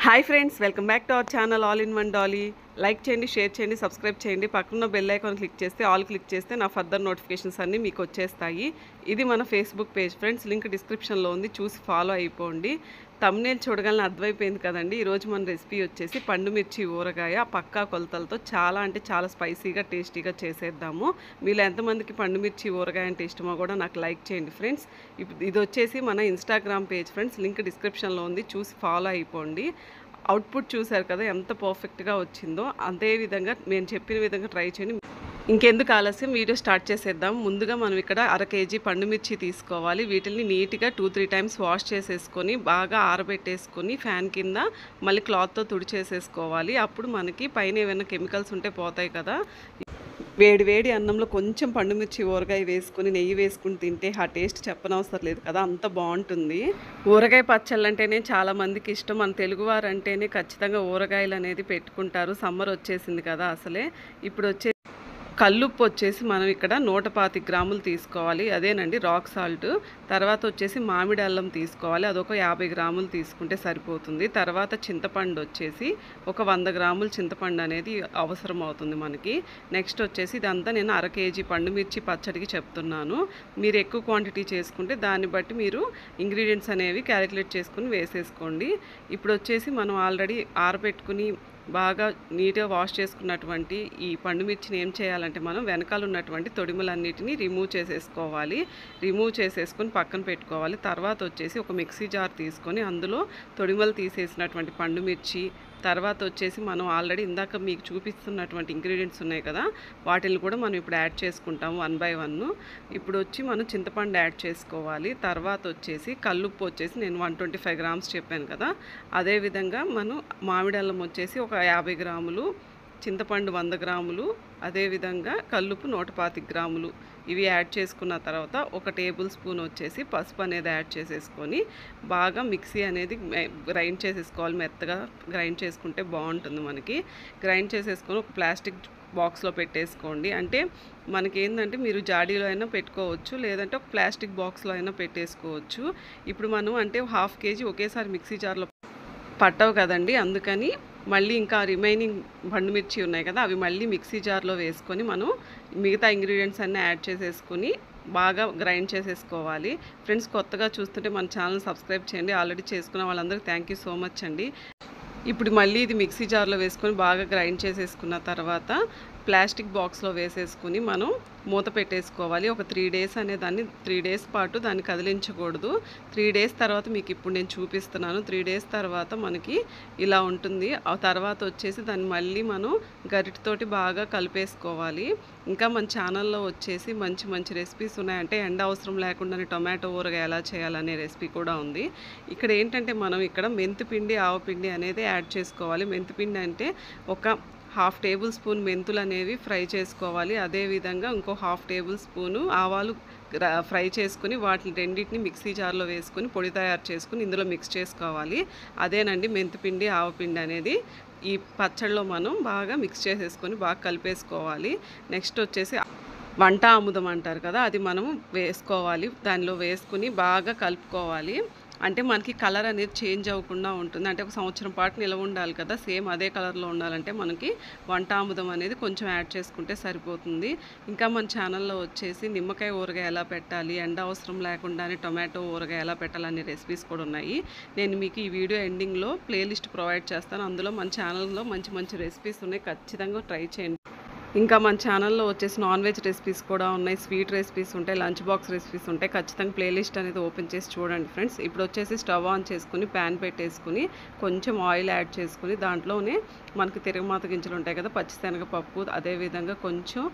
Hi friends, welcome back to our channel all in one Dolly. Like చేయండి, share చేయండి, subscribe చేయండి. పక్కన bell icon click చేస్తే all click చేస్తే నా ఫర్దర్ నోటిఫికేషన్స్ అన్నీ మీకు వచ్చేస్తాయి. ఇది మన ఫేస్బుక్ పేజ్ ఫ్రెండ్స్, లింక్ డిస్క్రిప్షన్లో ఉంది, చూసి ఫాలో అయిపోండి. థంబ్నెయిల్ చూడగానే అర్థమైపోయింది కదండి. ఈరోజు మన రెసిపీ వచ్చేసి పండు మిర్చి ఊరగాయ పక్కా కొలతలతో చాలా అంటే చాలా స్పైసీగా టేస్టీగా చేసేద్దాము. మీలో ఎంతమందికి పండు మిర్చి ఊరగాయ అంటే ఇష్టమో కూడా నాకు లైక్ చేయండి ఫ్రెండ్స్. ఇది వచ్చేసి మన ఇన్స్టాగ్రామ్ పేజ్ ఫ్రెండ్స్, లింక్ డిస్క్రిప్షన్లో ఉంది, చూసి ఫాలో అయిపోండి. అవుట్పుట్ చూశారు కదా ఎంత పర్ఫెక్ట్గా వచ్చిందో. అదేవిధంగా నేను చెప్పిన విధంగా ట్రై చేయండి. ఇంకెందుకు ఆలస్యం, వీడియో స్టార్ట్ చేసేద్దాం. ముందుగా మనం ఇక్కడ 1/2 కేజీ పండుమిర్చి తీసుకోవాలి. వీటిని నీట్గా 2-3 టైమ్స్ వాష్ చేసేసుకొని బాగా ఆరబెట్టేసుకొని ఫ్యాన్ కింద మళ్ళీ క్లాత్తో తుడిచేసేసుకోవాలి. అప్పుడు మనకి పైన ఏమైనా కెమికల్స్ ఉంటే పోతాయి కదా. వేడి వేడి అన్నంలో కొంచెం పండుమిర్చి ఊరగాయ వేసుకొని నెయ్యి వేసుకుని తింటే ఆ టేస్ట్ చెప్పనవసరం లేదు కదా, అంత బాగుంటుంది. ఊరగాయ పచ్చళ్ళు అంటేనే చాలామందికి ఇష్టం. మన తెలుగువారు అంటేనే ఖచ్చితంగా ఊరగాయలు అనేది పెట్టుకుంటారు. సమ్మర్ వచ్చేసింది కదా అసలే. ఇప్పుడు కల్లుప్పు వచ్చేసి మనం ఇక్కడ 125 గ్రాములు తీసుకోవాలి, అదేనండి రాక్ సాల్ట్. తర్వాత వచ్చేసి మామిడి అల్లం తీసుకోవాలి, అదొక 50 గ్రాములు తీసుకుంటే సరిపోతుంది. తర్వాత చింతపండు వచ్చేసి ఒక 100 గ్రాములు చింతపండు అనేది అవసరం అవుతుంది మనకి. నెక్స్ట్ వచ్చేసి ఇదంతా నేను 1/2 కేజీ పండుమిర్చి పచ్చడికి చెప్తున్నాను. మీరు ఎక్కువ క్వాంటిటీ చేసుకుంటే దాన్ని బట్టి మీరు ఇంగ్రీడియంట్స్ అనేవి క్యాలిక్యులేట్ చేసుకుని వేసేసుకోండి. ఇప్పుడు వచ్చేసి మనం ఆల్రెడీ ఆరబెట్టుకుని బాగా నీట్గా వాష్ చేసుకున్నటువంటి ఈ పండుమిర్చిని ఏం చేయాలంటే మనం వెనకాల ఉన్నటువంటి తొడిమలన్నిటిని రిమూవ్ చేసేసుకోవాలి. రిమూవ్ చేసేసుకొని పక్కన పెట్టుకోవాలి. తర్వాత వచ్చేసి ఒక మిక్సీ జార్ తీసుకొని అందులో తొడిమలు తీసేసినటువంటి పండుమిర్చి, తర్వాత వచ్చేసి మనం ఆల్రెడీ ఇందాక మీకు చూపిస్తున్నటువంటి ఇంగ్రీడియంట్స్ ఉన్నాయి కదా, వాటిని కూడా మనం ఇప్పుడు యాడ్ చేసుకుంటాము 1 by 1. ఇప్పుడు వచ్చి మనం చింతపండు యాడ్ చేసుకోవాలి. తర్వాత వచ్చేసి కల్లుప్పు వచ్చేసి నేను 125 గ్రామ్స్ చెప్పాను కదా, అదేవిధంగా మనం మామిడి అల్లం వచ్చేసి ఒక 50 గ్రాములు, చింతపండు 100 గ్రాములు, అదేవిధంగా కల్లుప్పు 125 గ్రాములు ఇవి యాడ్ చేసుకున్న తర్వాత 1 టేబుల్ స్పూన్ వచ్చేసి పసుపు అనేది యాడ్ చేసేసుకొని బాగా మిక్సీ అనేది గ్రైండ్ చేసేసుకోవాలి. మెత్తగా గ్రైండ్ చేసుకుంటే బాగుంటుంది మనకి. గ్రైండ్ చేసేసుకొని ఒక ప్లాస్టిక్ బాక్స్లో పెట్టేసుకోండి. అంటే మనకి ఏంటంటే మీరు జాడీలో అయినా పెట్టుకోవచ్చు, లేదంటే ఒక ప్లాస్టిక్ బాక్స్లో అయినా పెట్టేసుకోవచ్చు. ఇప్పుడు మనం అంటే 1/2 కేజీ ఒకేసారి మిక్సీ జార్లో పట్టవు కదండి, అందుకని మళ్ళీ ఇంకా రిమైనింగ్ పండుమిర్చి ఉన్నాయి కదా, అవి మళ్ళీ మిక్సీ జార్లో వేసుకొని మనం మిగతా ఇంగ్రీడియంట్స్ అన్నీ యాడ్ చేసేసుకొని బాగా గ్రైండ్ చేసేసుకోవాలి. ఫ్రెండ్స్, కొత్తగా చూస్తుంటే మన ఛానల్ సబ్స్క్రైబ్ చేయండి. ఆల్రెడీ చేసుకున్న వాళ్ళందరికీ థ్యాంక్ యూ సో మచ్ అండి. ఇప్పుడు మళ్ళీ ఇది మిక్సీ జార్లో వేసుకొని బాగా గ్రైండ్ చేసేసుకున్న తర్వాత ప్లాస్టిక్ బాక్స్లో వేసేసుకుని మనం మూత పెట్టేసుకోవాలి. ఒక 3 డేస్ అనే దాన్ని 3 డేస్ పాటు దాన్ని కదిలించకూడదు. 3 డేస్ తర్వాత మీకు ఇప్పుడు నేను చూపిస్తున్నాను. 3 డేస్ తర్వాత మనకి ఇలా ఉంటుంది. ఆ తర్వాత వచ్చేసి దాన్ని మళ్ళీ మనం గరిటతోటి బాగా కలిపేసుకోవాలి. ఇంకా మన ఛానల్లో వచ్చేసి మంచి మంచి రెసిపీస్ ఉన్నాయంటే ఎండ అవసరం లేకుండానే టొమాటో ఊరగాయ ఎలా చేయాలనే రెసిపీ కూడా ఉంది. ఇక్కడ ఏంటంటే మనం ఇక్కడ మెంతిపిండి, ఆవపిండి అనేది యాడ్ చేసుకోవాలి. మెంతిపిండి అంటే ఒక 1/2 టేబుల్ స్పూన్ మెంతులు అనేవి ఫ్రై చేసుకోవాలి. అదేవిధంగా ఇంకో 1/2 టేబుల్ స్పూను ఆవాలు ఫ్రై చేసుకుని వాటిని రెండింటిని మిక్సీ జార్లో వేసుకొని పొడి తయారు చేసుకుని ఇందులో మిక్స్ చేసుకోవాలి. అదేనండి మెంతిపిండి, ఆవపిండి అనేది. ఈ పచ్చడిలో మనం బాగా మిక్స్ చేసేసుకొని బాగా కలిపేసుకోవాలి. నెక్స్ట్ వచ్చేసి వంట ఆముదం అంటారు కదా, అది మనం వేసుకోవాలి. దానిలో వేసుకుని బాగా కలుపుకోవాలి. అంటే మనకి కలర్ అనేది చేంజ్ అవ్వకుండా ఉంటుంది. అంటే ఒక సంవత్సరం పాటు నిలవ ఉండాలి కదా, సేమ్ అదే కలర్లో ఉండాలంటే మనకి వంట ఆముదం అనేది కొంచెం యాడ్ చేసుకుంటే సరిపోతుంది. ఇంకా మన ఛానల్లో వచ్చేసి నిమ్మకాయ ఊరగాయ ఎలా పెట్టాలి, ఎండ అవసరం లేకుండానే టొమాటో ఊరగాయ ఎలా పెట్టాలనే రెసిపీస్ కూడా ఉన్నాయి. నేను మీకు ఈ వీడియో ఎండింగ్లో ప్లేలిస్ట్ ప్రొవైడ్ చేస్తాను. అందులో మన ఛానల్లో మంచి మంచి రెసిపీస్ ఉన్నాయి, ఖచ్చితంగా ట్రై చేయండి. ఇంకా మన ఛానల్లో వచ్చేసి నాన్ వెజ్ రెసిపీస్ కూడా ఉన్నాయి, స్వీట్ రెసిపీస్ ఉంటాయి, లంచ్ బాక్స్ రెసిపీస్ ఉంటాయి. ఖచ్చితంగా ప్లేలిస్ట్ అనేది ఓపెన్ చేసి చూడండి ఫ్రెండ్స్. ఇప్పుడు వచ్చేసి స్టవ్ ఆన్ చేసుకుని ప్యాన్ పెట్టేసుకుని కొంచెం ఆయిల్ యాడ్ చేసుకుని దాంట్లోనే మనకి తిరగమాత గింజలు ఉంటాయి కదా, పచ్చిశనగపప్పు, అదేవిధంగా కొంచెం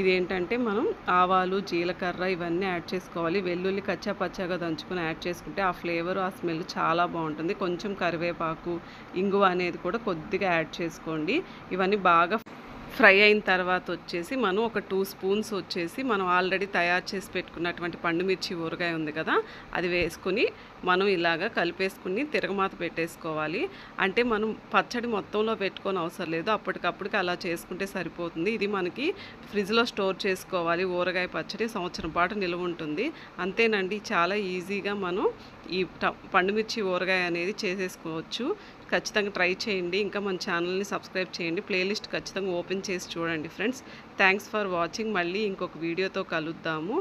ఇదేంటంటే మనం ఆవాలు, జీలకర్ర ఇవన్నీ యాడ్ చేసుకోవాలి. వెల్లుల్లి కచ్చా పచ్చాగా దంచుకొని యాడ్ చేసుకుంటే ఆ ఫ్లేవర్, ఆ స్మెల్ చాలా బాగుంటుంది. కొంచెం కరివేపాకు, ఇంగువ అనేది కూడా కొద్దిగా యాడ్ చేసుకోండి. ఇవన్నీ బాగా ఫ్రై అయిన తర్వాత వచ్చేసి మనం ఒక 2 స్పూన్స్ వచ్చేసి మనం ఆల్రెడీ తయారు చేసి పెట్టుకున్నటువంటి పండుమిర్చి ఊరగాయ ఉంది కదా, అది వేసుకుని మనం ఇలాగా కలిపేసుకుని తిరగమాత పెట్టేసుకోవాలి. అంటే మనం పచ్చడి మొత్తంలో పెట్టుకొని అవసరం లేదు, అప్పటికప్పటికి అలా చేసుకుంటే సరిపోతుంది. ఇది మనకి ఫ్రిడ్జ్లో స్టోర్ చేసుకోవాలి. ఊరగాయ పచ్చడి సంవత్సరం పాటు నిల్వ ఉంటుంది. అంతేనండి, చాలా ఈజీగా మనం ఈ పండుమిర్చి ఊరగాయ అనేది చేసేసుకోవచ్చు. ఖచ్చితంగా ట్రై చేయండి. ఇంకా మన ఛానల్ని సబ్స్క్రైబ్ చేయండి. ప్లేలిస్ట్ ఖచ్చితంగా ఓపెన్ చేసి చూడండి ఫ్రెండ్స్. Thanks for watching. మళ్ళీ ఇంకొక వీడియోతో కలుద్దాము.